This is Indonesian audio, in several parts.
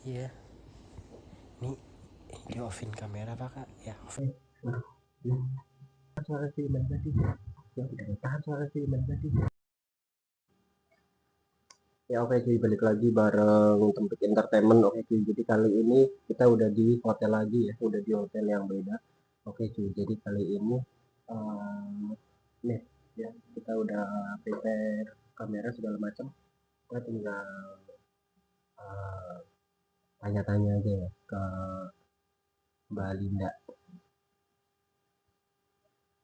Iya, nih di offin kamera apa kak? Ya off. Waduh, ya, suara Firman tadi. Ya udah tahan suara Firman tadi. Ya oke cuy, balik lagi bareng Tempik Entertainment. Oke cuy, jadi kali ini kita udah di hotel lagi ya, udah di hotel yang beda. Oke cuy, jadi kali ini nih ya kita udah prepare kamera segala macam. Kita tinggal eh, tanya-tanya aja ya ke Mbak Linda.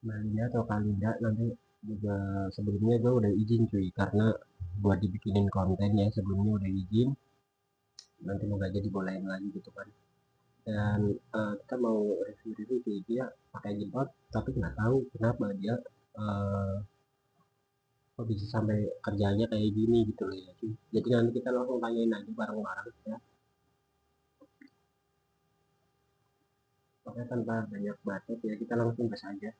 Mbak Linda atau Kak Linda nanti juga sebelumnya gue udah izin cuy karena buat dibikinin konten ya, sebelumnya udah izin, nanti mau gak jadi bolehin lagi gitu kan. Dan kita mau review cuy, dia pakai jilbab tapi nggak tahu kenapa dia uh, kok bisa sampai kerjanya kayak gini gitu loh ya cuy. Jadi nanti kita langsung tanyain aja bareng-bareng ya, pakai tanpa banyak bacot ya, kita langsung gas aja.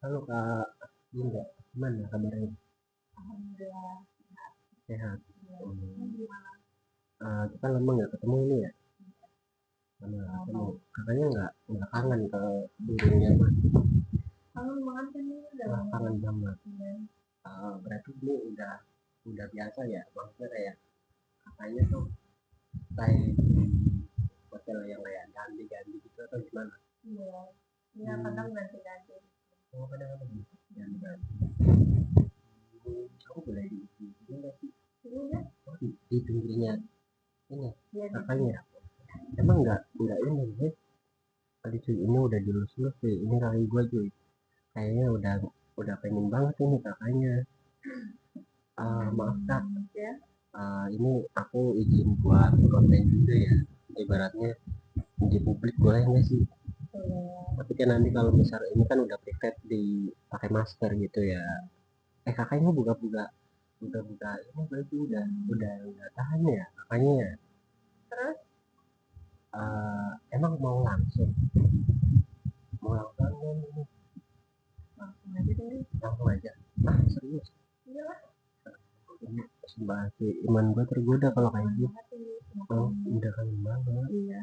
Halo Kak Linda, gimana kabarnya? Alhamdulillah Sehat. Kita lama nggak ketemu ini ya, lama nggak ketemu. Katanya nggak kangen ke dirinya mas? kangen banget kan ini udah Wah, lama kangen banget. ya. Berarti ini udah biasa ya, maksudnya kayak katanya tuh kayak di hotel yang kayak ganti-ganti gitu atau gimana? Iya, iya kadang ganti-ganti. Oh, kadang-kadang gitu ganti-ganti. Aku boleh di nggak sih? Iya, Oh, di pinggirnya ini iya di kakaknya. Emang nggak ini ya? Tadi cuy, ini udah dilus-lus cuy, ini kali gua cuy. Kayaknya udah pengen banget ini kakaknya. Maaf kak, ya. ini aku izin buat konten juga ya, ibaratnya uji publik boleh nggak sih? Tapi kan nanti kalau misal ini kan udah private di pakai masker gitu ya. Kakaknya buka-buka ini berarti udah nggak tahan ya kakaknya ya. Terus Emang mau langsung ini langsung aja deh. langsung aja. Serius? Iya lah. Ini sumpah sih, iman gue tergoda kalau kayak gitu. Oh, Iya. udah kangen banget. Iya.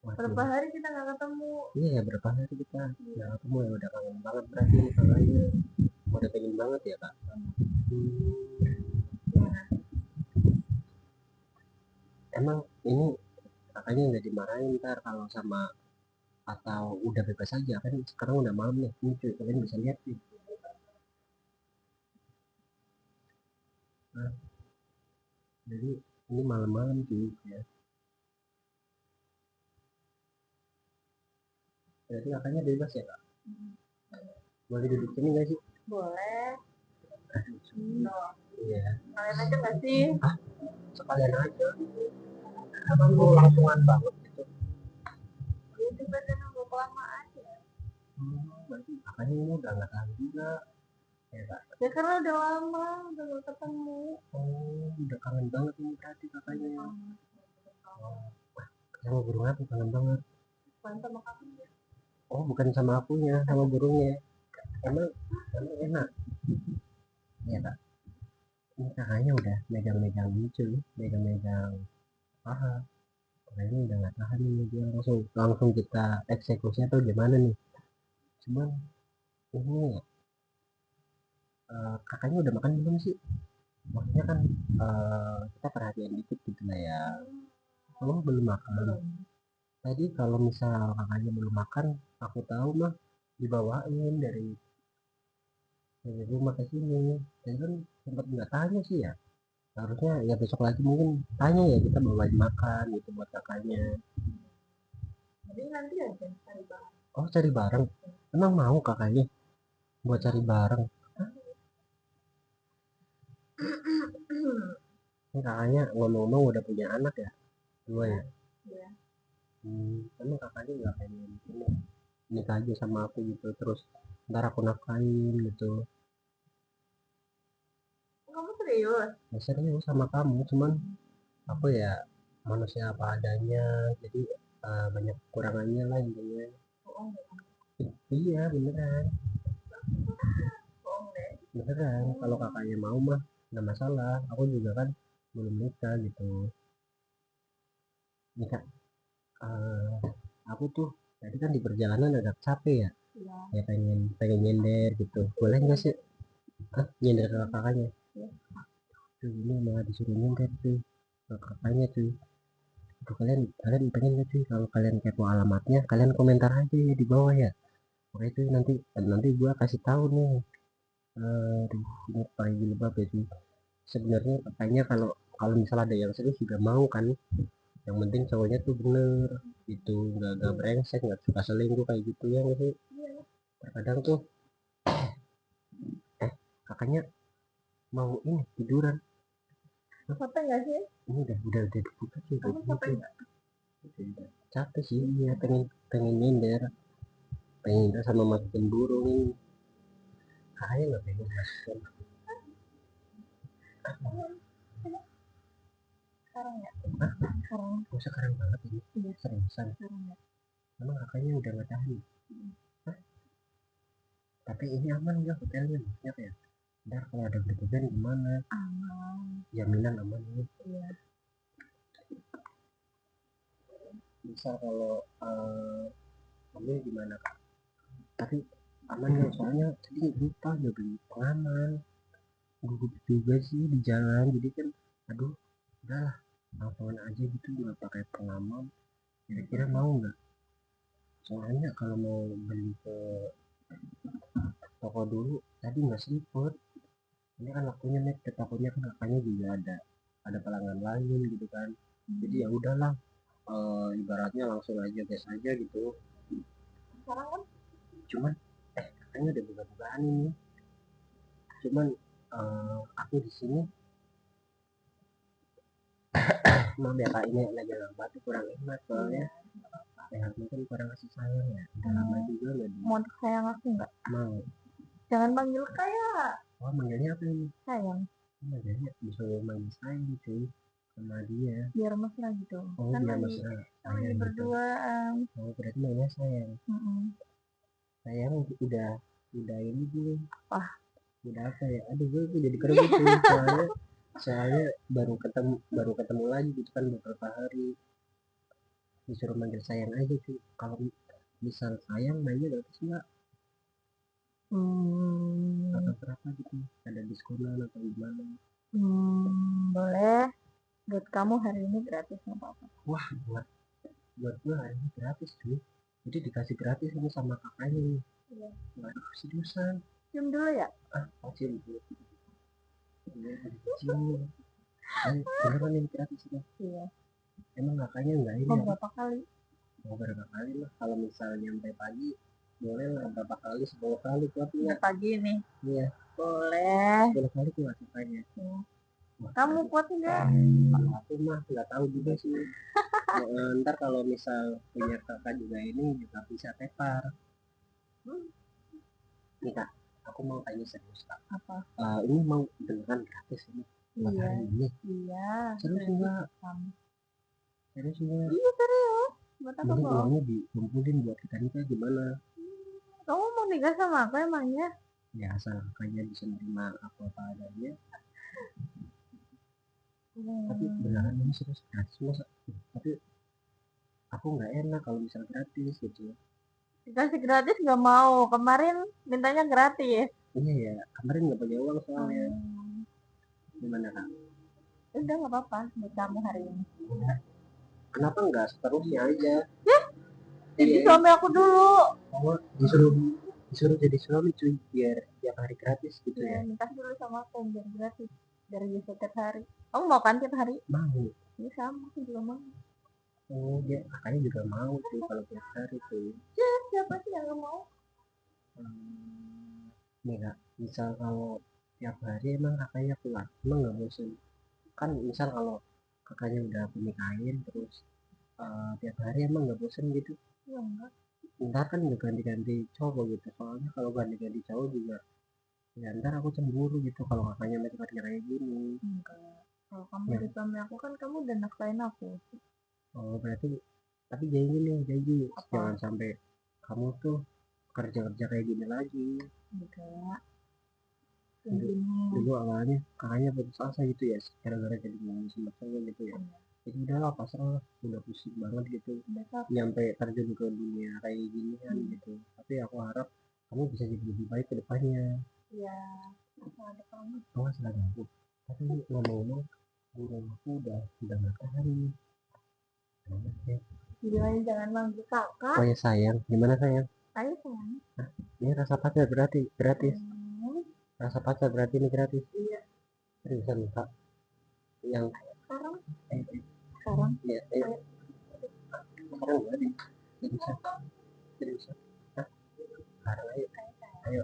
Waduh. Berapa hari kita nggak ketemu? Iya ya, berapa hari kita nggak ketemu ya, udah kangen banget berarti kakaknya. Udah pengen banget ya kak. Gimana? Emang ini kakaknya nggak dimarahin ntar kalau sama, atau udah bebas aja kan sekarang udah malam nih, ini cuy kalian bisa lihat nih. Nah, jadi ini malam-malam cuy ya. Berarti kakaknya bebas ya kak? Boleh duduk sini nggak sih? Boleh. Iya. Kalian aja nggak sih? Sekalian aja. Emang gue langsungan banget gitu. Dia juga udah nunggu kelamaan ya. Berarti kakaknya ini udah nggak tahan juga ya kak. Ya karena udah lama udah nggak ketemu. Oh, udah kangen banget ini berarti kakaknya. Sama burung aku kangen banget. Bukan sama kamu ya. Oh, bukan sama akunya, sama burungnya. Emang enak ya kak. Ini kakaknya udah megang-megang lucu, megang-megang paha. Kayaknya udah nggak tahan nih, dia langsung kita eksekusi atau gimana nih. Cuman ini kakaknya udah makan belum sih? Maksudnya kan kita perhatian dikit gitu lah ya. Oh, belum makan. Tadi kalau misal kakaknya belum makan, aku tahu mah dibawain dari rumah ke sini. Dan kan sempat nggak tanya sih ya. Harusnya ya besok lagi mungkin tanya ya, kita bawain makan gitu buat kakaknya. Jadi nanti aja cari bahan. Oh, cari bareng. Emang mau kakaknya buat cari bareng? Ini kakaknya ngomong-ngomong udah punya anak ya? Dua ya? Iya. Emang kakaknya nggak pengen ini nikah aja sama aku gitu, terus ntar aku nafkahin gitu? Kamu serius? Ya serius sama kamu, cuman aku ya manusia apa adanya, jadi banyak kekurangannya lah intinya. Bohong deh. Iya beneran, Bohong deh. beneran. Kalau kakaknya mau mah nggak masalah, aku juga kan belum nikah gitu. Nih kak, aku tuh tadi kan di perjalanan agak capek ya, Iya. ya pengen pengen nyender gitu, boleh nggak sih? Hah? Nyender ke kakaknya? Iya. Tuh ini malah disuruh nyender tuh ke kakaknya tuh. Tuh kalian kalian pengen nggak sih kalau kalian kepo alamatnya, kalian komentar aja ya di bawah ya. Oke itu nanti nanti gua kasih tahu nih. Ini paling jilbab ya sih. Sebenarnya katanya kalau kalau misalnya ada yang serius juga mau kan, yang penting cowoknya tuh bener gitu, nggak brengsek, nggak suka selingkuh kayak gitu ya nggak sih. Terkadang tuh kakaknya mau ini tiduran. Capek nggak sih? Ini udah dibuka sih Kamu udah capek gitu. nggak? Udah capek sih, iya pengen pengen nyender, pengen nyender sama masukin burung ini. Kakaknya nggak pengen masukin. Sekarang ya? Hah? Sekarang. Oh sekarang banget ini. Iya. Seriusan Sekarang ya. memang kakaknya udah nggak tahan. Hah? Tapi ini aman nggak hotelnya maksudnya kayak ntar kalau ada berkesan gimana, Aman. jaminan aman nih. Iya. Misal kalau ambil gimana kak, tapi aman nggak, soalnya tadi lupa udah beli pengaman, gugup juga sih di jalan, jadi kan aduh udahlah langsung aja gitu nggak pakai pengaman. Kira-kira mau nggak, soalnya kalau mau beli ke toko dulu tadi nggak sempet, ini kan waktunya nih ke tokonya kan kakaknya juga ada pelanggan lain gitu kan, jadi ya udahlah, ibaratnya langsung aja gas aja gitu. Sekarang kan? Cuman kakaknya udah buka-bukaan ini, cuman aku di sini maaf ya kak, ini lagi lambat tuh kurang enak soalnya ya mungkin kurang kasih sayang ya, udah lama juga nggak di Mau sayang aku nggak? mau. Jangan panggil kayak Oh manggilnya apa ini? sayang. Manggilnya disuruh manggil sayang cuy sama dia. Biar mesra gitu. Oh Kan biar lagi mesra lagi sayang gitu. berduaan. Oh berarti mainnya sayang. Sayang udah ini dulu. Wah. Udah apa ya, aduh gue jadi kerebut tuh soalnya baru ketemu lagi gitu kan beberapa hari, disuruh manggil sayang aja cuy. Kalau misal sayang mainnya gratis nggak atau berapa gitu, ada diskonan atau gimana? Boleh. Buat kamu hari ini gratis nggak apa-apa. Wah buat gue hari ini gratis cuy, jadi dikasih gratis ini sama kakaknya nih. Iya. Waduh seriusan. Cium dulu ya. Cium dulu. Cium dulu. Beneran ini gratis ini. Iya. Emang kakaknya nggak ini Mau apa? berapa kali? Mau berapa kali lah, kalau misalnya sampai pagi boleh lah, berapa kali, 10 kali kuat Udah nggak? pagi nih. Iya Boleh. 10 kali kuat kakaknya. Kamu kuat nggak? Kalau aku mah nggak tahu juga sih. Ntar kalau misal punya kakak juga ini juga bisa tepar. Nih kak, aku mau tanya serius kak. Apa? Ini mau beneran gratis ini buat Iya. hari ini? Iya. Serius enggak? Serius enggak? Iya serius. Buat apa Ini kok? uangnya dikumpulin buat kita nikah gimana? Kamu mau nikah sama aku emangnya? Ya asal kakaknya bisa menerima aku apa adanya. Tapi beneran ini serius gratis masa? Tapi aku nggak enak kalau misal gratis gitu. Dikasih gratis nggak mau. Kemarin mintanya gratis. Iya ya, kemarin nggak punya uang soalnya. Gimana kak? Udah nggak apa-apa buat kamu hari ini. Kenapa nggak seterusnya aja? Jadi suami aku dulu. Oh, disuruh jadi suami cuy biar tiap hari gratis gitu ya? Nikah dulu sama aku biar gratis. Biar bisa tiap hari. Kamu mau kan tiap hari? Mau. Ini sama aku juga mau. Oh dia kakaknya juga mau tuh kalau tiap hari tuh. Siapa sih yang nggak mau? Nih kak, misal kalau tiap hari emang kakaknya kuat, emang nggak bosan? Kan misal kalau kakaknya udah aku nikahin terus tiap hari emang nggak bosan gitu? Ya enggak. Ntar kan udah ganti-ganti cowok gitu, soalnya kalau ganti-ganti cowok juga ya ntar aku cemburu gitu kalau kakaknya masih kayak gini. Enggak. Kalau kamu Ya. jadi suami aku kan kamu udah nafkain aku. Oh berarti tapi janji nih, janji Apa? jangan sampai kamu tuh kerja-kerja kayak gini lagi. Enggak. Dulu awalnya kakaknya putus asa gitu ya gara-gara jadi ngomong sama cowok gitu ya. jadi udahlah pasrah lah, udah pusing banget gitu udah capek. nyampe terjun ke dunia kayak gini kan gitu. Tapi aku harap kamu bisa jadi lebih baik ke depannya. Ya asal ada kamu. Oh salah aku. Tapi ngomong-ngomong guru aku udah nggak tahan nih. Gimana jangan manggil kakak. Oh ya sayang, gimana sayang? Ayo sayang. Ini rasa pacar berarti gratis. Hmm, Rasa pacar berarti ini gratis. iya. Seriusan kak? Yang Sekarang eh, sekarang ya, ayo. Sekarang gak ada. Seriusan, seriusan. Hah? Sekarang ayo, ayo.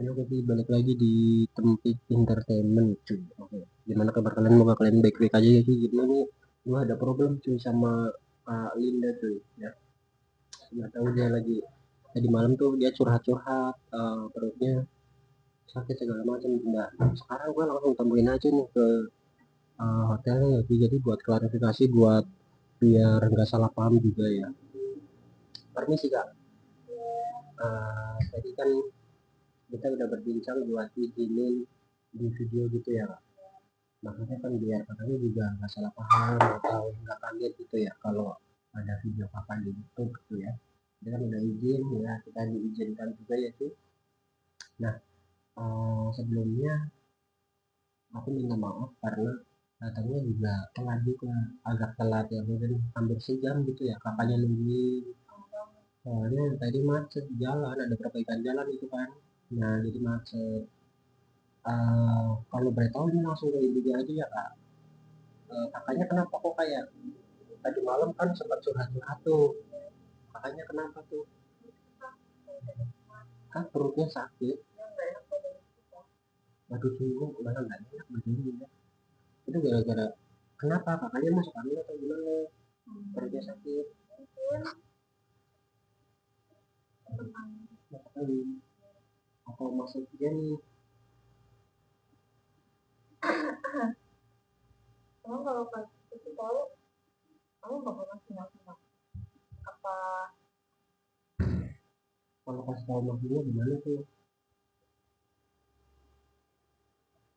Ayo kita balik lagi di tempat entertainment cuy. Oke. Gimana kabar kalian? Moga kalian baik-baik aja ya cuy. Gimana nih? Gua ada problem cuy sama Linda cuy. Ya, nggak tahu dia lagi tadi malam tuh dia curhat-curhat perutnya sakit segala macam. Nah, sekarang gue langsung temuin aja nih ke hotelnya ya cuy. Jadi buat klarifikasi buat biar nggak salah paham juga ya. Permisi kak. Tadi kan kita udah berbincang buat izinin di video gitu ya kak. Maksudnya kan biar kakaknya juga nggak salah paham atau nggak kaget gitu ya kalau ada video kakak di YouTube gitu ya. Dia kan udah izin ya, kita diizinkan juga ya cuy. Nah, sebelumnya aku minta maaf karena datangnya juga telat juga, agak telat ya, mungkin hampir sejam gitu ya kakaknya nungguin. Soalnya tadi macet di jalan, ada perbaikan jalan itu kan. Nah, jadi macet. Kalau boleh tahu ini langsung ke intinya aja ya kak. Kakaknya kenapa kok kayak tadi malam kan sempat curhat-curhat tuh. Kakaknya kenapa tuh? Kan perutnya sakit. Waduh sungguh malah nggak enak badannya ya. Itu gara-gara kenapa kakaknya masuk angin atau gimana? Perutnya sakit. Masuk angin. Atau masuk dia nih. Emang kalau pas itu tahu kamu bakal ngasih nama apa? Kalau kasih tahu maksudnya gimana tuh?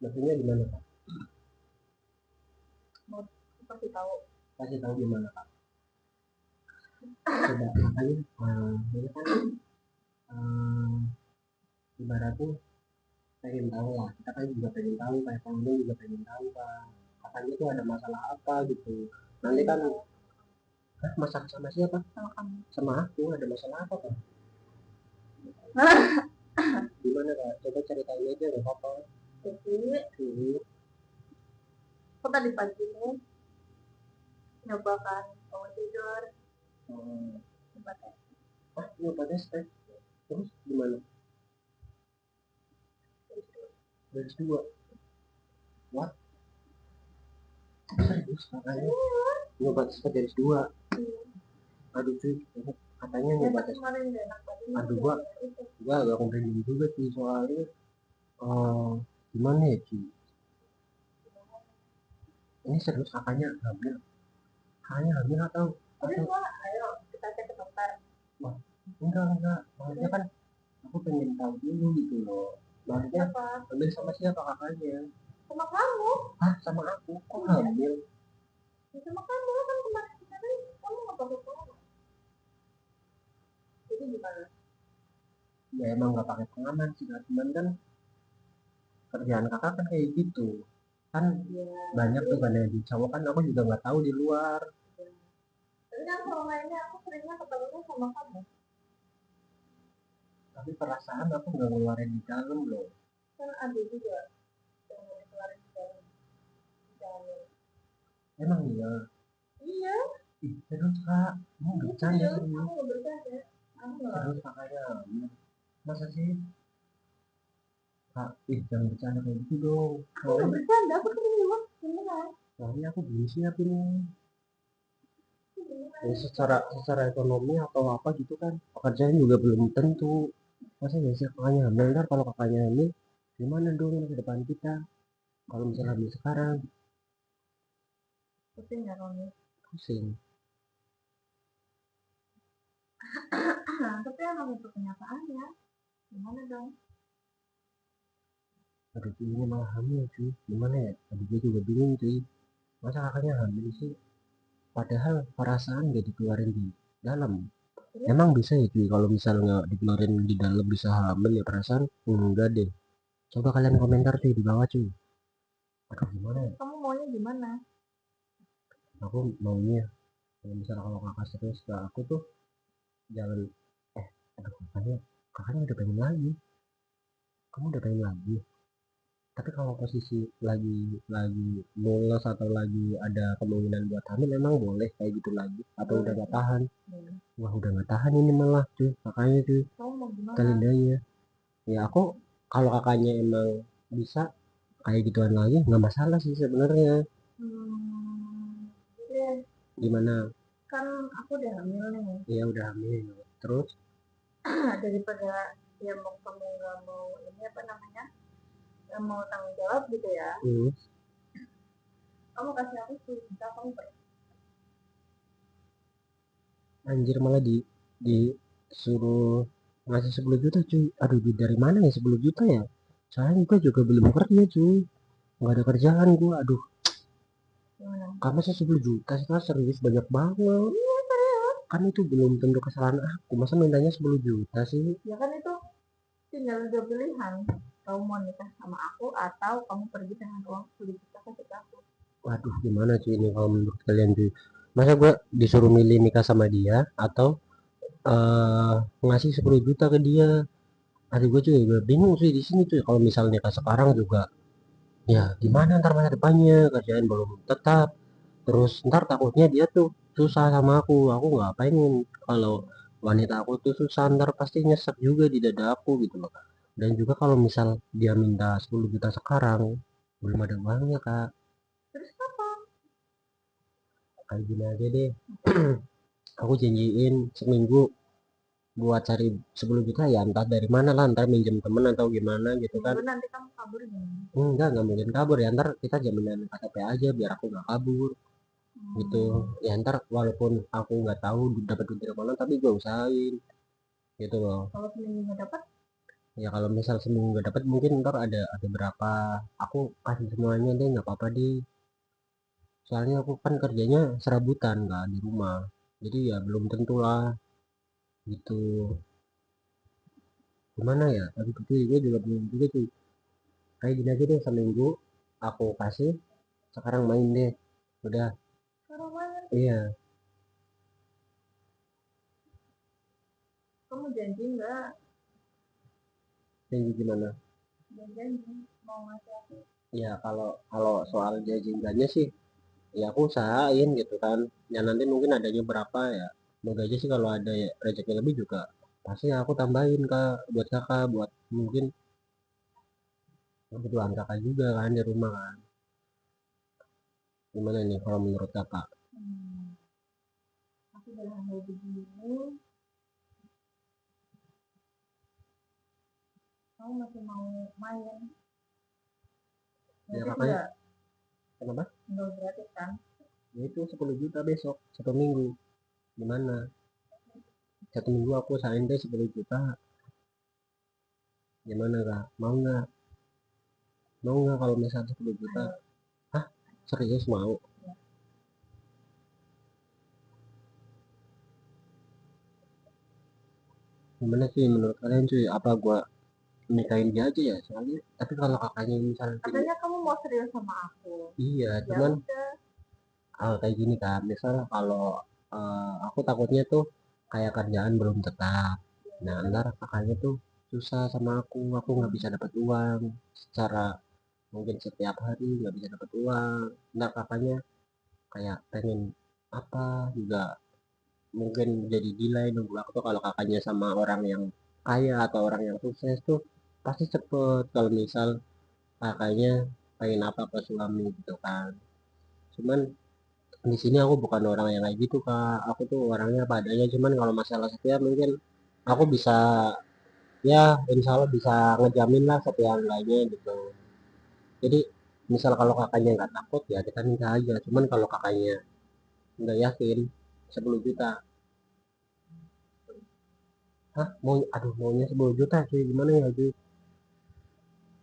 Maksudnya gimana kak? Mau kasih tahu Kasih tahu gimana kak? Coba makanya ini kan ibaratnya pengen tahu lah, kita kan juga pengen tahu kayak kamu juga pengen tahu kan kakaknya tuh ada masalah apa gitu. Nanti kan masalah sama siapa? sama kamu. Sama aku ada masalah apa kan? Gimana kak? Coba ceritain aja gak apa-apa. Jadi aku tadi pagi ini nyobakan bangun tidur coba tes. Nyoba tes tes terus gimana? Garis dua. Wah serius kakaknya nyoba tes garis dua. Aduh cuy, katanya nyoba tes. Aduh gua agak komplain juga sih soalnya gimana ya cuy, ini serius kakaknya hamil. Kakaknya hamil atau Ayo kita cek ke dokter. wah enggak maksudnya kan aku pengen tahu dulu gitu loh. Maksudnya hamil sama siapa kakaknya? Sama kamu. Sama aku kok hamil? Sama kamu kan kemarin kamu nggak pakai pengaman. Jadi gimana? Ya emang nggak pakai pengaman sih cuman kan kerjaan kakak kan kayak gitu kan ya, banyak tuh kan yang di cowok kan aku juga nggak tahu di luar. Tapi kan selama ini aku seringnya ketemunya sama kamu. Tapi perasaan aku nggak ngeluarin di dalam loh. Kan ada juga yang mau dikeluarin di dalam. Emang iya? Iya. Ih, terus kak, kamu bercanda serius? Aku nggak bercanda. Terus kakaknya masa sih? Kak, jangan bercanda kayak gitu dong. Aku nggak bercanda, aku serius. Beneran. Soalnya aku belum siap ini. Ya, secara ekonomi atau apa gitu kan, pekerjaan juga belum tentu. Masa nggak sih kakaknya hamil? Ntar kalau kakaknya hamil, gimana dong ke depan kita? Kalau misalnya hamil sekarang, Pusing ya Roni. pusing. Tapi emang itu kenyataannya. Gimana dong? aduh cuy, ini malah hamil cuy, gimana ya, aduh gue juga bingung cuy, masa kakaknya hamil sih, padahal perasaan gak dikeluarin di dalam. Emang bisa ya cuy kalau misalnya nggak dikeluarin di dalam bisa hamil ya perasaan? Enggak deh. Coba kalian komentar cuy di bawah cuy. Aduh gimana ya? Kamu maunya gimana? Aku maunya kalau misalnya kalau kakak serius ke aku tuh jangan aduh kakaknya udah pengen lagi. Kamu udah pengen lagi. Tapi kalau posisi lagi mules atau lagi ada kemungkinan buat hamil emang boleh kayak gitu lagi atau udah gak tahan? Wah udah gak tahan ini malah cuy kakaknya cuy. Kamu mau gimana? Kalendanya. Ya aku kalau kakaknya emang bisa kayak gituan lagi nggak masalah sih sebenarnya. Jadi Gimana? kan aku udah hamil nih. Ya udah hamil terus Daripada ya mau kamu nggak mau ini apa namanya nggak mau tanggung jawab gitu ya, kamu kasih aku 10 juta, kamu pergi. anjir malah disuruh ngasih 10 juta cuy, aduh duit dari mana ya 10 juta ya, soalnya gue juga belum kerja cuy, nggak ada kerjaan gue, aduh Gimana? kamu sih 10 juta sih Kak? Serius banyak banget. Iya serius. Kan itu belum tentu kesalahan aku, masa mintanya 10 juta sih? Ya kan itu tinggal dua pilihan, kamu mau nikah sama aku atau kamu pergi dengan uang 10 juta kasih ke aku. Waduh gimana cuy ini kalau menurut kalian cuy, masa gue disuruh milih nikah sama dia atau ngasih 10 juta ke dia? Aduh gue juga bingung sih di sini cuy, kalau misalnya nikah sekarang juga ya gimana ntar masa depannya, kerjaan belum tetap, terus ntar takutnya dia tuh susah sama aku nggak pengen kalau wanita aku tuh susah, ntar pasti nyesek juga di dada aku gitu loh. Dan juga kalau misal dia minta 10 juta sekarang belum ada uangnya kak, Terus apa? kayak gini aja deh. Aku janjiin seminggu buat cari 10 juta ya entah dari mana lah, ntar minjem temen atau gimana gitu kan. Seminggu nanti kamu kabur gimana? Enggak mungkin kabur ya, ntar kita jaminan KTP aja biar aku nggak kabur gitu ya, ntar walaupun aku nggak tahu dapat duit dari mana tapi gue usahain gitu loh. Kalau seminggu nggak dapat? Ya kalau misal seminggu nggak dapat mungkin ntar ada berapa aku kasih semuanya deh nggak apa-apa deh, soalnya aku kan kerjanya serabutan kan di rumah, jadi ya belum tentu lah gitu. Gimana ya tapi gitu gue juga belum juga tuh, kayak gini aja deh seminggu aku kasih, sekarang main deh udah. Kalau mana? Iya. Kamu janji nggak? Janji gimana? Janji mau ngasih aku. Ya kalau kalau soal janji sih ya aku usahain gitu kan, ya nanti mungkin adanya berapa ya, semoga aja sih kalau ada ya, rezeki lebih juga pasti aku tambahin kak buat kakak, buat mungkin kebutuhan kakak juga kan di rumah kan. Gimana nih kalau menurut kakak? Aku udah hamil begini, kamu masih mau main? Ya Berarti kakaknya nggak kenapa? nggak gratis kan? Ya itu 10 juta besok 1 minggu, gimana 1 minggu aku usahain deh 10 juta, gimana kak, mau nggak kalau misalnya 10 juta? Hah, serius mau? Gimana sih menurut kalian cuy, apa gua nikahin dia aja ya soalnya, tapi kalau kakaknya misalnya gini, Katanya kamu mau serius sama aku. iya Ya cuman udah. kayak gini kan misal kalau aku takutnya tuh kayak kerjaan belum tetap, nah ntar kakaknya tuh susah sama aku nggak bisa dapat uang secara mungkin setiap hari nggak bisa dapat uang, ntar kakaknya kayak pengen apa juga mungkin jadi delay nunggu waktu, kalau kakaknya sama orang yang kaya atau orang yang sukses tuh pasti cepet, kalau misal kakaknya pengen apa ke suami gitu kan. Cuman di sini aku bukan orang yang kayak gitu kak, aku tuh orangnya padanya, cuman kalau masalah setia mungkin aku bisa ya insya Allah bisa ngejamin lah setia lainnya gitu. Jadi misal kalau kakaknya nggak takut ya kita nikah aja, cuman kalau kakaknya nggak yakin 10 juta. Hah mau, aduh maunya 10 juta cuy, gimana ya cuy?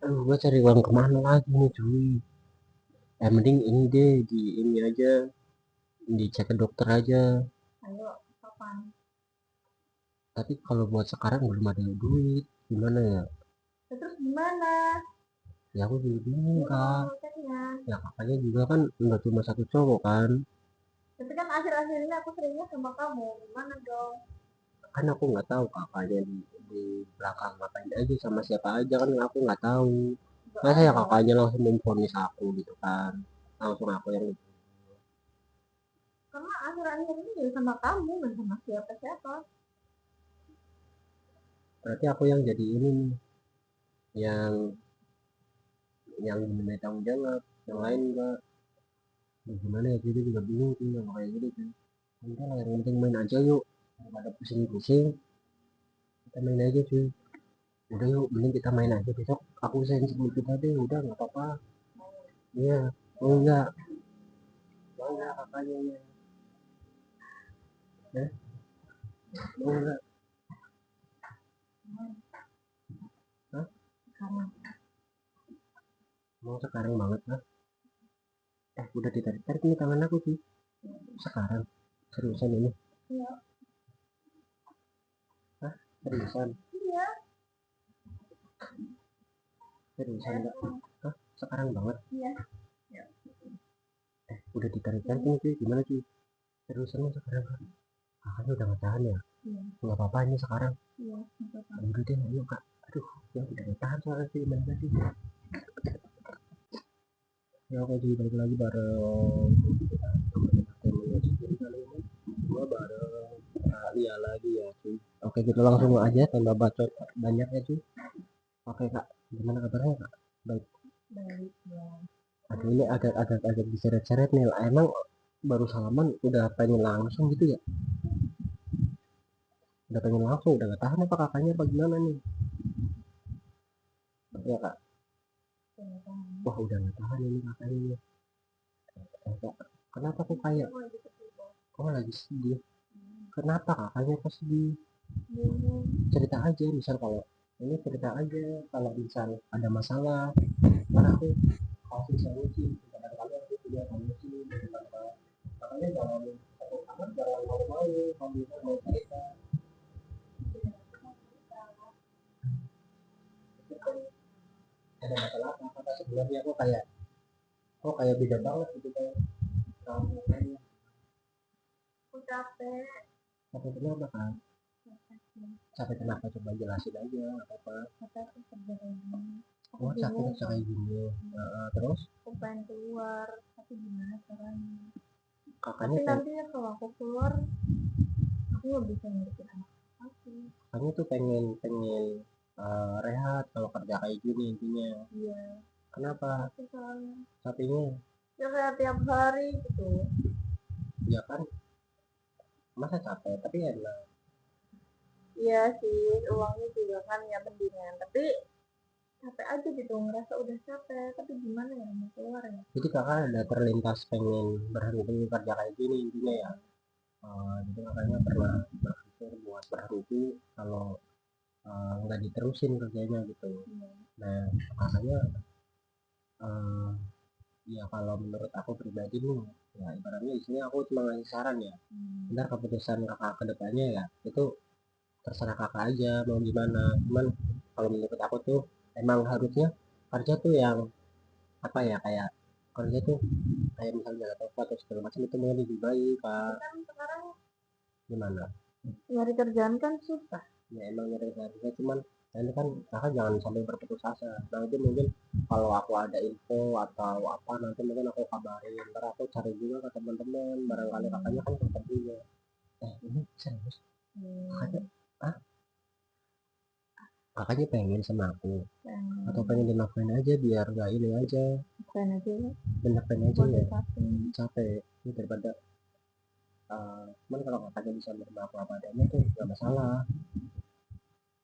Aduh, gua cari uang kemana lagi nih cuy. Mending ini deh, di ini aja, dicek ke dokter aja. Ayo, kapan? Tapi kalau buat sekarang belum ada duit, gimana ya? Ya, terus gimana? Ya aku juga bingung Ini kak. uang ngeceknya. Ya kakaknya juga kan nggak cuma satu cowok kan. Tapi kan akhir-akhir ini aku seringnya sama kamu. Gimana dong? Kan aku nggak tahu kakaknya di belakang ngapain aja sama siapa aja, kan aku nggak tahu. Gak Masa ya ada. kakaknya langsung memvonis aku gitu kan, langsung aku yang Karena akhir-akhir ini ya sama kamu, dan sama siapa-siapa. berarti aku yang jadi ini nih, yang diminta tanggung jawab, yang lain enggak. Ya, gimana ya, jadi juga bingung sih yang kayak gitu sih. Udah lah, yang penting main aja yuk, daripada pusing-pusing, kita main aja cuy. Udah yuk, mending kita main aja, besok aku send sebelum kita deh, udah nggak apa-apa. Iya. Oh enggak, mau enggak kakaknya ya? Eh, mau enggak? Hah? Sekarang. Mau sekarang banget lah. Udah ditarik-tarik nih tangan aku sih. Sekarang. Seriusan ini? Iya. Hah? Seriusan? Iya. Seriusan enggak? Hah? Sekarang banget? Iya. Ya. Udah ditarik-tarik nih cuy. Gimana cuy? Seriusan nih sekarang kan? Kakaknya udah nggak tahan ya? Iya. Nggak apa-apa ini sekarang. Iya. Nggak apa-apa. Udah deh, ayo kak. Aduh, ya udah nggak tahan soalnya sih. Mana tadi? Ya oke cuy, balik lagi bareng gua bareng Lia lagi ya cuy. Oke, kita langsung aja tambah bacot banyaknya cuy. Oke kak, gimana kabarnya kak? Baik. Baik ya. Aduh, ini agak diseret-seret nih. Emang baru salaman udah pengen langsung gitu ya? Udah pengen langsung, udah gak tahan apa kakaknya apa gimana nih? Ya kak, wah udah gak tahan ini kakaknya. Kak, kenapa kok kayak, kok lagi sedih? Kenapa kakaknya kok sedih? Cerita aja, misal kalau ini cerita aja, kalau misal ada masalah, karena aku kasih solusi. Kadang-kadang aku punya solusi, makanya jangan malu-malu kalau misal mau cerita. Ada masalah apa? Kata sebenarnya aku kayak, kok kayak beda banget gitu kan. Kamu kayaknya Aku capek. capek kenapa kan? Capek kenapa, coba jelasin aja, nggak apa-apa. Capek aku kerja kayak gini. Aku Oh capek bingung kerja kan. kayak gini. Terus Aku pengen keluar. Tapi gimana caranya? kakaknya Tapi nantinya kalau aku keluar, aku nggak bisa ngurusin anak aku. kakaknya tuh pengen pengen rehat kalau kerja kayak gini intinya. Iya. Kenapa? Tapi soalnya Capeknya? ya kayak tiap hari gitu. Ya kan, masa capek tapi enak. Iya sih, uangnya juga kan ya mendingan. Tapi capek aja gitu, ngerasa udah capek. Tapi gimana ya mau keluar ya? Jadi kakak ada terlintas pengen berhenti kerja kayak gini intinya ya. Jadi kakaknya pernah berpikir buat berhenti kalau nggak diterusin kerjanya gitu. Iya. Nah kakaknya eh, ya kalau menurut aku pribadi nih, ya ibaratnya di sini aku cuma ngasih saran ya. Ntar keputusan kakak ke depannya ya itu terserah kakak aja mau gimana. Cuman kalau menurut aku tuh emang harusnya kerja tuh yang apa ya, kayak kerja tuh kayak misalnya atau apa atau segala macam itu mungkin lebih baik kak. Kan sekarang Gimana? nyari kerjaan kan susah. Ya emang nyari harusnya, cuman nah ini kan kakak jangan sampai berputus asa. Nanti mungkin kalau aku ada info atau apa nanti mungkin aku kabarin, ntar aku cari juga ke teman-teman, barangkali kakaknya kan dapat juga. Ini serius kakaknya, ah kakaknya pengen sama aku atau pengen dilakuin aja biar gak ini aja, Bukan aja ya, bener aja ya. motivasi. Capek ini daripada cuman kalau kakaknya bisa menerima aku apa adanya tuh gak masalah.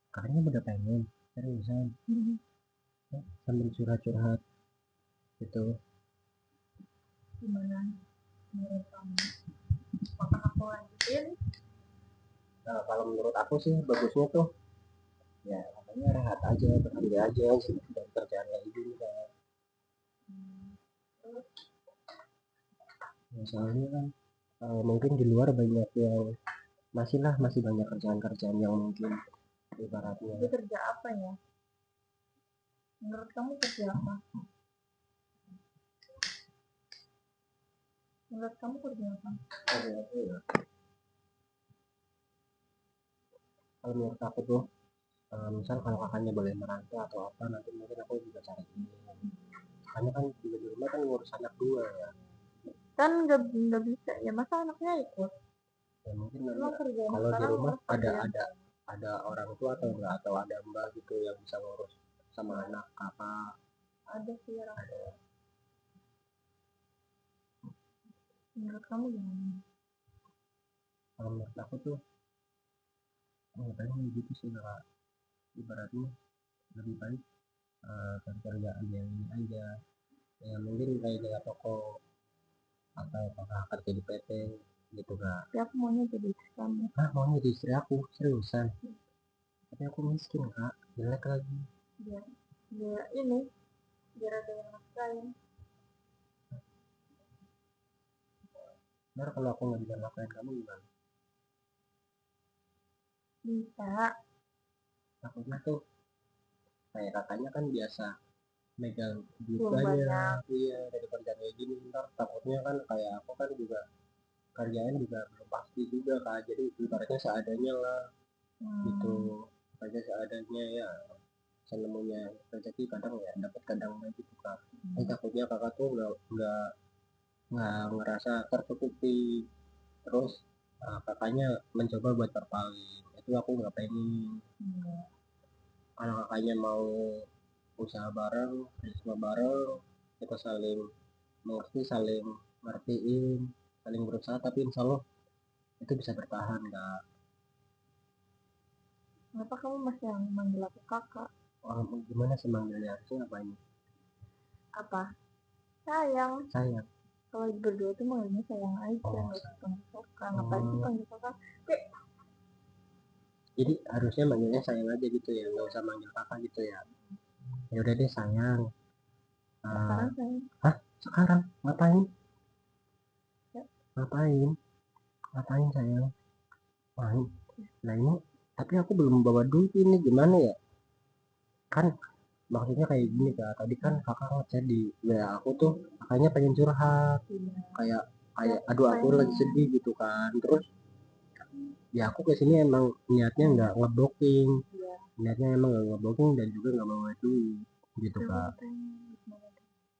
Kakaknya udah pengen seriusan sambil curhat-curhat gitu. Gimana menurut kamu? Apakah aku lanjutin? Kalau menurut aku sih bagusnya tuh Ya makanya rehat aja, berhenti aja dan kerjaan kayak gini kan. Ya, soalnya kan mungkin di luar banyak yang masih banyak kerjaan-kerjaan yang mungkin ibaratnya Itu kerja apa ya? Menurut kamu kerja apa? Menurut kamu kerja apa? kerja apa ya. Kalau menurut aku tuh misal kalau kakaknya boleh merantau atau apa nanti mungkin aku juga cari ini. Kakaknya kan juga di rumah kan ngurus anak dua ya. Kan nggak bisa ya, masa anaknya ikut? Ya mungkin Emang nanti kerjaan kalau di sekarang rumah ngurus kerjaan. ada orang tua atau enggak atau ada mbak gitu yang bisa ngurus sama anak kakak. Ada sih orang tua. Menurut kamu gimana? Kalau menurut aku tuh paling gitu sih kak, ibaratnya lebih baik cari kerjaan yang ini aja ya mungkin kayak jaga toko atau kakak kerja di PT gitu kak. Tapi aku maunya jadi istri kamu. Maunya jadi istri aku seriusan, tapi aku miskin kak, jelek lagi. Biar ini, biar ada yang nafkahin. Ntar kalau aku nggak bisa nafkahin kamu gimana? Bisa. Takutnya tuh kayak kakaknya kan biasa megang duit Belum banyak. banyak. Iya dari kerjaan kayak gini ntar takutnya kan kayak aku kan juga kerjaan juga belum pasti juga kak, jadi ibaratnya seadanya lah gitu, kerja seadanya ya senemunya rezeki kadang ya dapat kadang enggak gitu kak. Takutnya kakak tuh nggak ngerasa tertutupi terus kakaknya mencoba buat terpaling, itu aku nggak pengen. Kalau kakaknya mau usaha bareng kerjasama bareng kita saling mengerti saling ngertiin saling berusaha tapi insya Allah itu bisa bertahan kak. Kenapa kamu masih yang manggil aku kakak? Gimana sih manggilnya, harusnya ngapain? Apa? Sayang. Sayang. Kalau berdua tuh manggilnya sayang aja, nggak usah panggil kakak. Ngapain sih panggil kakak? Kayak jadi harusnya manggilnya sayang aja gitu ya, nggak usah manggil kakak gitu ya. Ya udah deh sayang. sekarang sayang. Sekarang ngapain? Ya. Ngapain? Ngapain sayang? Main. Nah ini tapi aku belum bawa duit ini gimana ya? Kan maksudnya kayak gini kak, tadi kan kakak ngechat di WA aku tuh kakaknya pengen curhat kayak aduh aku lagi sedih gitu kan, terus ya aku kesini emang niatnya nggak ngeblocking, niatnya emang nggak ngeblocking dan juga nggak bawa duit gitu kak.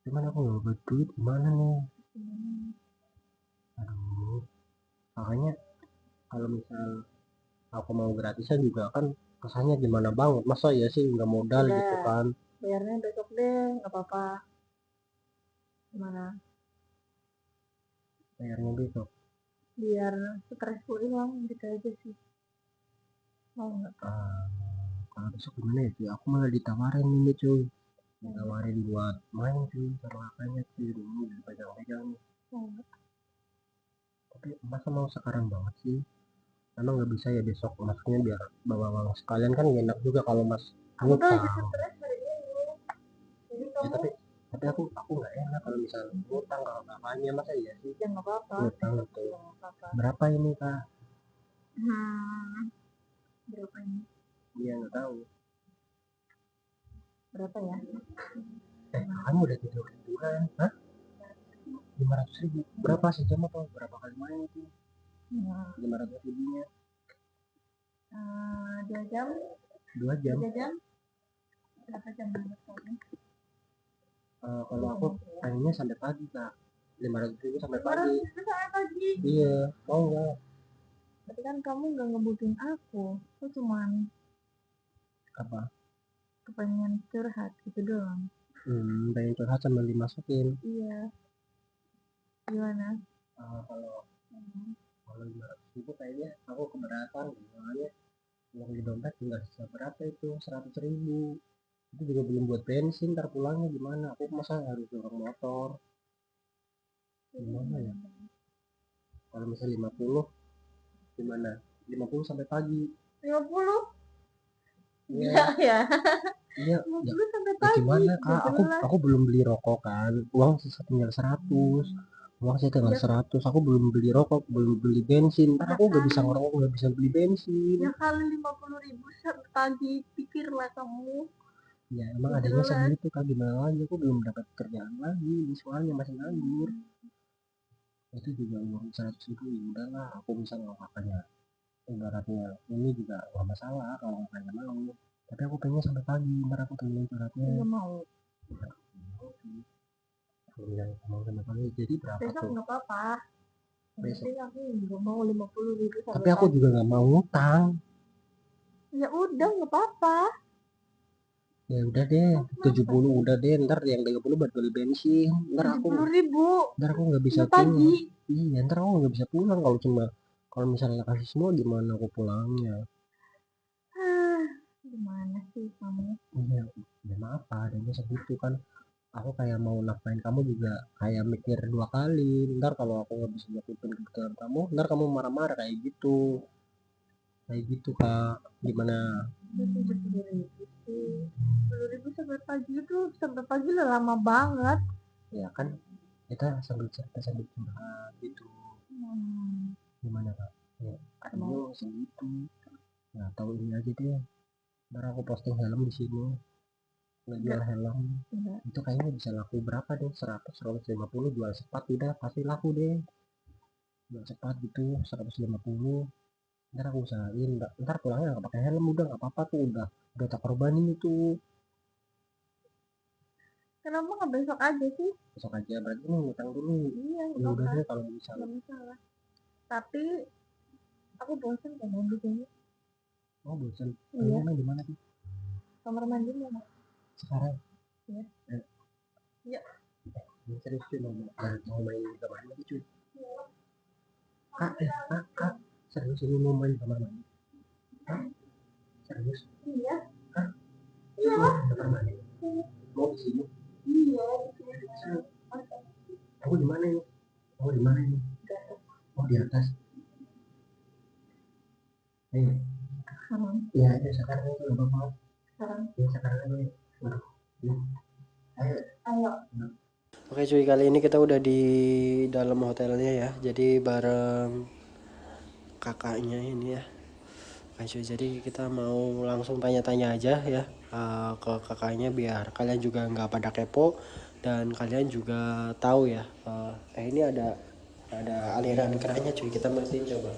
Cuman aku nggak bawa duit gimana nih? Aduh makanya kalau misal aku mau gratisan juga kan kesannya gimana banget, masa ya sih nggak modal gitu kan. Bayarnya besok deh, nggak apa-apa. Gimana? Bayarnya besok. Biar stresku hilang gitu aja sih. Mau nggak? Kalau besok gimana ya? Aku malah ditawarin ini cuy, ditawarin buat main cuy sama kakaknya cuy, dulu dipegang-pegang nih. Tapi masa mau sekarang banget sih? Emang nggak bisa ya besok, maksudnya biar bawa uang sekalian kan enak juga kalau mas ngutang. Ya, tapi aku nggak enak kalau misalnya ngutang kalau kakaknya, masa iya sih? Ya nggak apa-apa. Ngutang itu berapa ini kak? Berapa ini? Dia nggak tahu. Berapa ya? Kamu udah tidur tiduran? Hah? 500.000 berapa sejam atau berapa kali main itu? 500 ribunya 2 jam. 2 jam. 3 jam. Berapa jam sekarang? Kalau aku pengennya sampai pagi kak, 500.000 sampai 500 pagi. ribu sampai pagi. Iya mau nggak? Tapi kan kamu nggak ngebutuhin aku cuman Apa? kepengen curhat gitu doang. Pengen curhat sama dimasukin. Iya. Gimana? Kalau 500.000 kayaknya aku keberatan, soalnya uang di dompet tinggal sisa berapa itu 100.000, itu juga belum buat bensin, ntar pulangnya gimana, aku masa harus dorong motor, gimana ya? Kalau misalnya 50 gimana? 50 sampai pagi. 50? Iya ya. Iya, 50 sampai ya pagi. gimana Gak kak, jelas. aku belum beli rokok kan, uang sisa tinggal 100, uang saya tinggal Ya, 100, aku belum beli rokok, belum beli bensin, ntar ya aku gak bisa kali. ngerokok, gak bisa beli bensin. Ya kali 50.000 sampai pagi. Pikirlah kamu. Ya emang Gak adanya jelas. segitu kak, gimana lagi, aku belum dapat kerjaan lagi, soalnya masih nganggur. Itu juga uang 100.000, ya udahlah, aku bisa kakaknya, ibaratnya ini juga gak masalah kalau kakaknya mau, tapi aku pengen sampai pagi, ntar aku temenin suratnya. Gak mau. Yang mau sampai pagi, jadi berapa Besok tuh nggak apa-apa. Yang besok? penting aku nggak mau 50.000 sampai Tapi aku pagi. juga gak mau ngutang. Ya udah nggak apa-apa. Ya udah deh, Kenapa? 70 udah deh, ntar yang 30 buat beli bensin. Ntar aku 70.000 nggak bisa sampai pulang. pagi. Iya, ntar aku nggak bisa pulang kalau misalnya kasih semua gimana aku pulangnya. Gimana sih kamu? Iya, ya maaf Pak, adanya segitu kan. Aku kayak mau nafkain kamu juga kayak mikir 2 kali. Ntar kalau aku nggak bisa nyakutin kebutuhan kamu, ntar kamu marah-marah kayak gitu. Kayak gitu Kak. Gimana? Itu 70.000 sih. 70.000 sampai pagi itu sampai pagi udah lama banget. Ya kan kita sambil cerita sambil curhat gitu. Gimana Kak? Ya, aduh segitu. Nah, tahu ini aja deh. Ntar aku posting helm di sini. Ngejual helm. Enggak. Itu kayaknya bisa laku berapa deh? 100, 150 jual cepat udah pasti laku deh. Jual cepat gitu 150. Ntar aku usahain. Ntar pulangnya nggak pakai helm udah nggak apa-apa tuh udah tak korbanin itu. Kenapa nggak besok aja sih? Besok aja berarti nih ngutang dulu. Iya, Ya nggak udah apa-apa. deh kalau bisa. Nggak masalah. Tapi aku bosan kan main di sini. Oh bosan. Iya. Main di mana tuh? Kamar mandi mana? Sekarang. Iya. Eh, Iya. serius cuy mau main di kamar mandi cuy. Kak, serius ini mau main di kamar mandi? Hah? Serius? Iya. Hah? Iya. Kamar mandi? Mau di sini? Iya. Aku di mana ini? Aku di mana ini? Oh di atas. Iya, ayo sekarang itu nggak apa-apa. Sekarang. Ya sekarang aja. Waduh. Ya. Ayo. Oke cuy, kali ini kita udah di dalam hotelnya ya. Jadi bareng kakaknya ini ya. Oke cuy, jadi kita mau langsung tanya-tanya aja ya ke kakaknya biar kalian juga nggak pada kepo dan kalian juga tahu ya. Ini ada aliran kerannya cuy, kita matiin coba.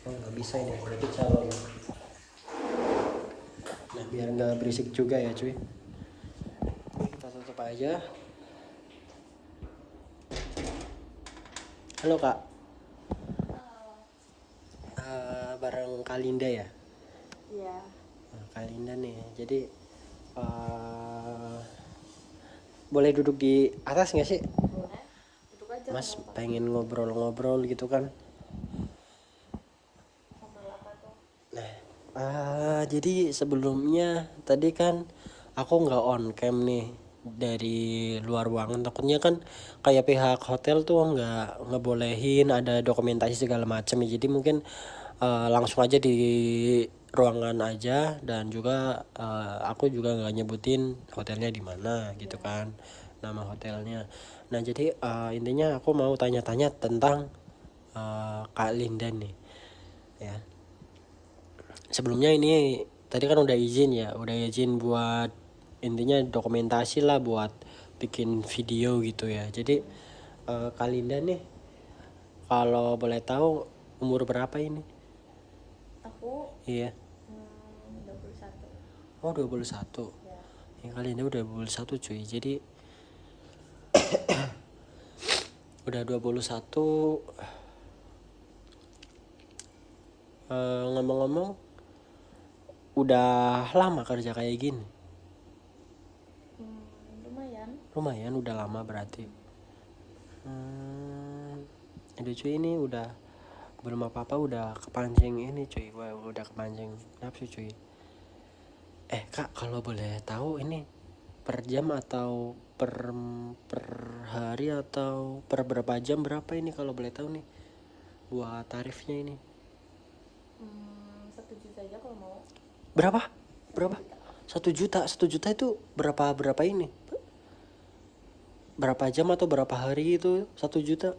Oh nggak bisa ini, berarti calon. Nah biar nggak berisik juga ya cuy. Kita tutup aja. Halo kak. Bareng Kalinda ya. Iya. Nah, Kalinda nih. Jadi boleh duduk di atas nggak sih? Boleh. Duduk aja. Mas pengen ngobrol-ngobrol gitu kan. Nah, jadi sebelumnya tadi kan aku nggak on cam nih dari luar ruangan, takutnya kan kayak pihak hotel tuh nggak ngebolehin ada dokumentasi segala macam ya. Jadi mungkin langsung aja di ruangan aja dan juga aku juga nggak nyebutin hotelnya di mana gitu kan, nama hotelnya. Nah jadi intinya aku mau tanya-tanya tentang Kak Linda nih ya. Sebelumnya ini tadi kan udah izin buat intinya dokumentasi lah buat bikin video gitu ya. Jadi Kak Linda nih kalau boleh tahu umur berapa ini? Aku Iya. 21. Oh 21. Ya. Ya Kak Linda udah 21 cuy. Jadi udah 21. Ngomong-ngomong udah lama kerja kayak gini? Lumayan udah lama berarti. Aduh cuy, ini udah belum apa-apa udah kepancing ini cuy. Wah, udah kepancing nafsu cuy. Kak, kalau boleh tahu ini per jam atau per hari atau per berapa jam berapa ini kalau boleh tahu nih buat tarifnya ini? 1 juta aja kalau Berapa? Berapa? 1 juta. 1 juta itu berapa ini? Berapa jam atau berapa hari itu 1 juta?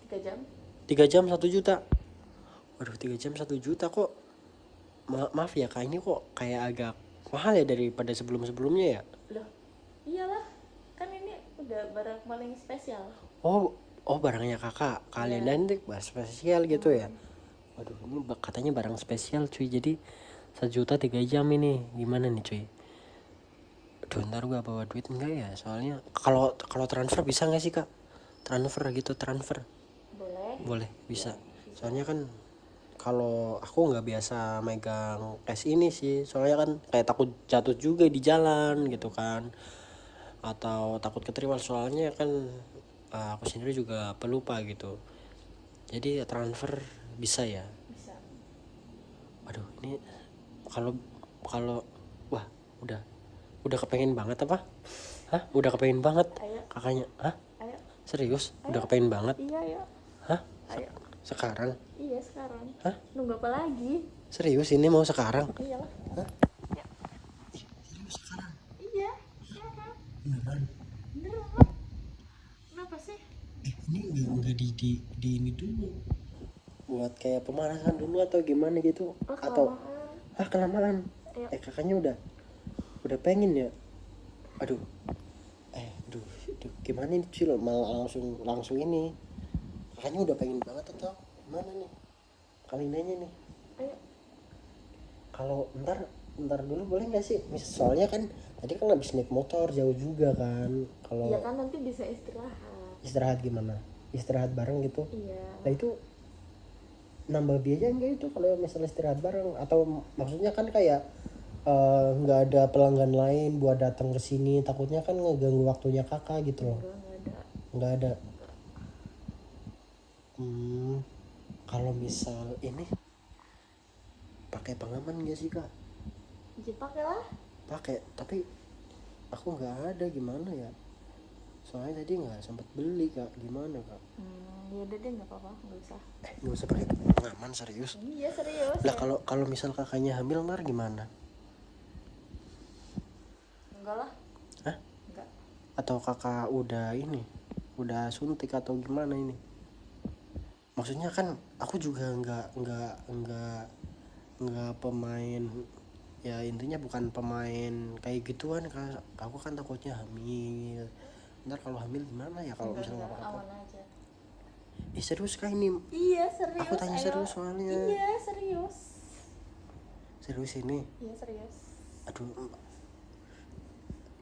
3 jam. 3 jam 1 juta. Waduh, 3 jam 1 juta kok. Maaf ya kak, ini kok kayak agak mahal ya daripada sebelum-sebelumnya ya. Loh, iyalah. Kan ini udah barang paling spesial. Oh, barangnya kakak. Kalian dan spesial gitu ya. Waduh, ini katanya barang spesial cuy. Jadi 1 juta 3 jam ini. Gimana nih cuy? Aduh, ntar gue bawa duit enggak ya? Soalnya kalau transfer bisa nggak sih kak? Transfer. Boleh, bisa. Soalnya kan kalau aku nggak biasa megang cash ini sih. Soalnya kan kayak takut jatuh juga di jalan gitu kan. Atau takut keterima, soalnya kan aku sendiri juga pelupa gitu. Jadi transfer bisa ya. Bisa. Waduh, ini kalau wah, udah kepengen banget apa? Hah? Udah kepengen banget Ayo. kakaknya? Hah? Ayo. Serius? Ayo. Udah kepengen banget? Iya, ayo. Hah? Ayo. Sekarang? Iya, sekarang. Hah? Nunggu apa lagi? Serius ini mau sekarang? Iyalah. Hah? Ya. Serius sekarang? Iya, sekarang. Beneran? Beneran lah. Kenapa sih? Ini enggak di ini dulu. Buat kayak pemanasan dulu atau gimana gitu? Oh, Atau kelamaan. kelamaan? Ayo. Kakaknya udah pengen ya? Aduh. Aduh, gimana nih cuy, malah langsung ini. Kakaknya udah pengen banget atau gimana nih? Kali nanya nih. Ayo. Kalau ntar dulu boleh nggak sih? Soalnya kan tadi kan habis naik motor jauh juga kan. Kalau Iya kan nanti bisa istirahat. Gimana? Istirahat bareng gitu. Iya. Nah itu nambah biaya nggak itu kalau misalnya istirahat bareng? Atau maksudnya kan kayak nggak ada pelanggan lain buat datang ke sini, takutnya kan ngeganggu waktunya kakak gitu loh. Nggak ada. Kalau misal ini pakai pengaman nggak sih kak? Pakai lah. Pakai, tapi aku nggak ada, gimana ya? Soalnya tadi nggak sempat beli kak, gimana kak? Ya udah deh, nggak apa-apa, nggak usah. Nggak usah pakai pengaman, serius? Iya serius. Lah kalau misal kakaknya hamil ntar gimana? Enggak lah. Hah? Enggak. Atau kakak udah suntik atau gimana ini? Maksudnya kan aku juga nggak pemain ya, intinya bukan pemain kayak gituan kak. Aku kan takutnya hamil. Ntar kalau hamil gimana ya kalau misalnya Enggak, apa-apa? aman aja. Serius kak ini? Iya serius. Aku tanya ayo. serius soalnya. Iya serius. Serius ini? Iya serius. Aduh,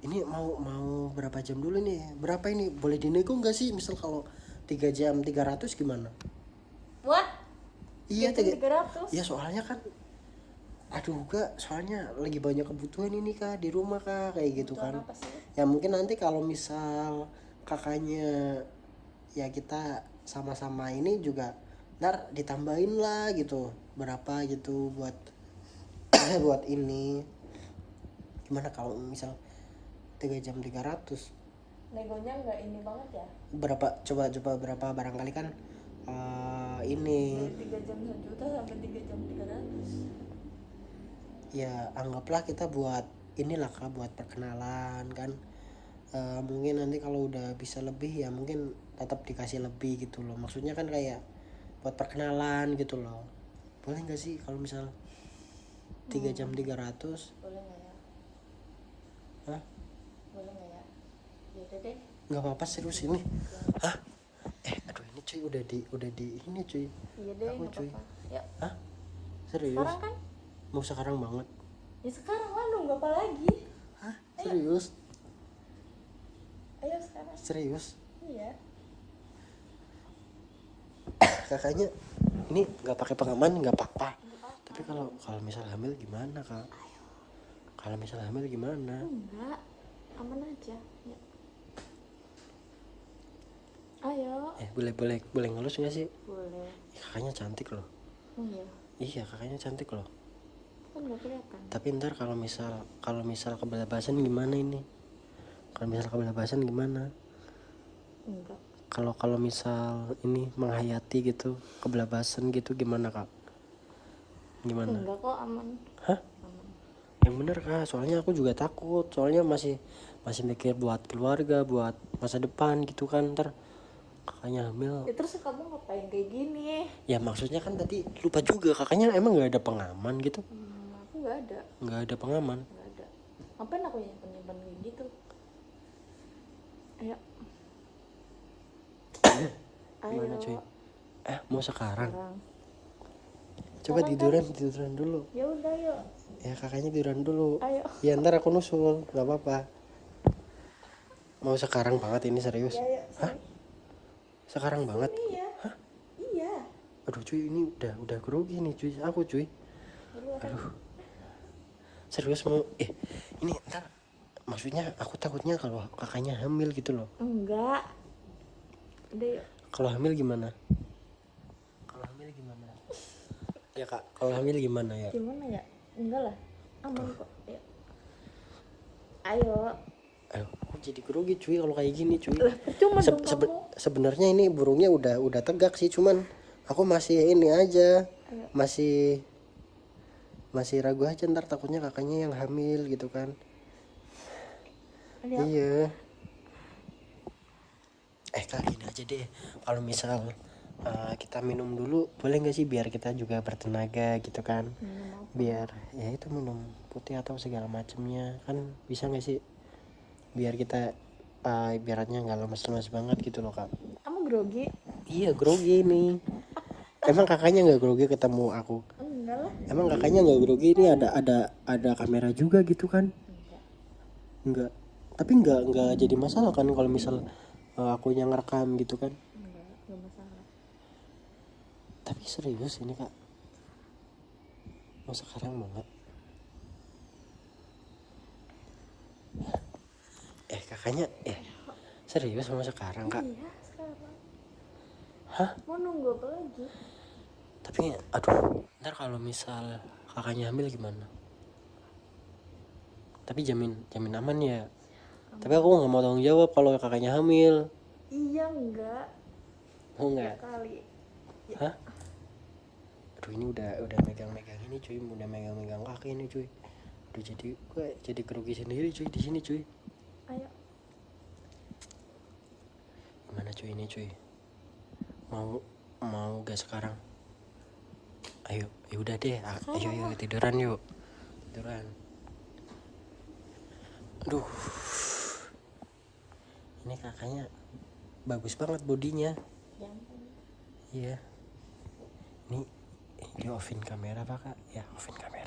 ini mau berapa jam dulu nih? Berapa ini? Boleh dinego nggak sih? Misal kalau 3 jam 300 gimana? What? Iya, 300. ya soalnya kan aduh kak, soalnya lagi banyak kebutuhan ini kak di rumah kak, kayak gitu kan. Apa sih? Ya mungkin nanti kalau misal kakaknya ya kita sama-sama ini juga ntar ditambahin lah gitu berapa gitu buat buat ini. Gimana kalau misal 3 jam 300? Negonya nggak ini banget ya? Berapa coba berapa, barangkali kan ini Dari 3 jam 1 juta sampai 3 jam 300. ya anggaplah kita buat inilah kak, buat perkenalan kan. Mungkin nanti kalau udah bisa lebih ya mungkin tetap dikasih lebih gitu loh, maksudnya kan kayak buat perkenalan gitu loh. Boleh nggak sih kalau misal 3 jam 300? Boleh nggak ya? Hah? Boleh nggak ya? Ya udah deh. Nggak apa-apa, serius ini. Hah? Aduh, ini cuy udah di ini cuy. Iya deh, Aku nggak cuy. apa-apa. Yuk. Hah? Serius? Sekarang kan? Mau sekarang banget? Ya sekarang lah, nunggu apa lagi? Hah? Serius? Ayo sekarang. Serius? Iya. Kakaknya ini nggak pakai pengaman nggak apa-apa. Tapi kalau misal hamil gimana kak? Kalau misal hamil gimana? Enggak, aman aja. Ya. Ayo. Boleh ngelus nggak sih? Boleh. Kakaknya cantik loh. Oh iya. Iya, kakaknya cantik loh. Kan nggak kelihatan. Tapi ntar kalau misal kebelabasan gimana ini? Kalau misal kebelabasan gimana? Enggak. Kalau misal ini menghayati gitu kebelabasan gitu gimana kak? Gimana? Enggak kok, aman. Hah? Aman. Yang bener kak, soalnya aku juga takut, soalnya masih mikir buat keluarga, buat masa depan gitu kan, ntar kakaknya hamil. Ya terus kamu ngapain kayak gini? Ya maksudnya kan tadi lupa juga, kakaknya emang nggak ada pengaman gitu? Aku nggak ada. Nggak ada pengaman. Nggak ada. Ngapain aku nyimpen kayak gitu? Ayo. Gimana cuy? Mau sekarang? Sekarang. Coba Sekarang tiduran dulu. Ya udah yuk. Ya kakaknya tiduran dulu. Ayo. Ya ntar aku nusul, nggak apa-apa. Mau sekarang banget ini serius? Ya, ya. Hah? Sekarang banget? Iya. Hah? Iya. Aduh cuy, ini udah grogi nih cuy, aku cuy. Aduh. Serius mau? Ini ntar. Maksudnya aku takutnya kalau kakaknya hamil gitu loh. Enggak. Udah yuk. Kalau hamil gimana? Kalau hamil gimana? Ya kak, kalau hamil gimana ya? Gimana ya? Enggak lah. Aman kok. Ayo. Ayo. Ayo, aku jadi grogi cuy kalau kayak gini cuy. Cuma dong kamu. Sebenarnya ini burungnya udah tegak sih, cuman aku masih ini aja. Ayo. Masih ragu aja, ntar takutnya kakaknya yang hamil gitu kan. Ayo. Iya. Kak gini aja deh, kalau misal kita minum dulu boleh nggak sih, biar kita juga bertenaga gitu kan. Minum apa? Biar ya itu minum putih atau segala macamnya kan, bisa nggak sih, biar kita ibaratnya nggak lemes-lemes banget gitu loh kak. Kamu grogi? Iya grogi nih. Emang kakaknya nggak grogi ketemu aku? Enggak lah. Emang kakaknya nggak grogi, ini ada kamera juga gitu kan? Enggak. Nggak. Tapi nggak jadi masalah kan kalau misal aku yang ngerekam gitu kan? Enggak masalah. Tapi serius ini kak, mau sekarang banget. Kakaknya serius mau sekarang kak? Iya sekarang. Hah? Mau nunggu apa lagi? Tapi aduh, ntar kalau misal kakaknya hamil gimana? Tapi jamin aman ya. Tapi aku nggak mau tanggung jawab kalau kakaknya hamil. Iya enggak. Mau nggak? Ya kali. Hah? Aduh ini udah megang-megang ini cuy, udah megang-megang kaki ini cuy. Udah jadi kerugi sendiri cuy di sini cuy. Ayo. Gimana cuy ini cuy? Mau gak sekarang? Ayo, ya udah deh. Ayo tiduran yuk. Tiduran. Aduh. Ini kakaknya bagus banget bodinya. Iya. Ini di offin kamera apa kak? Ya offin kamera.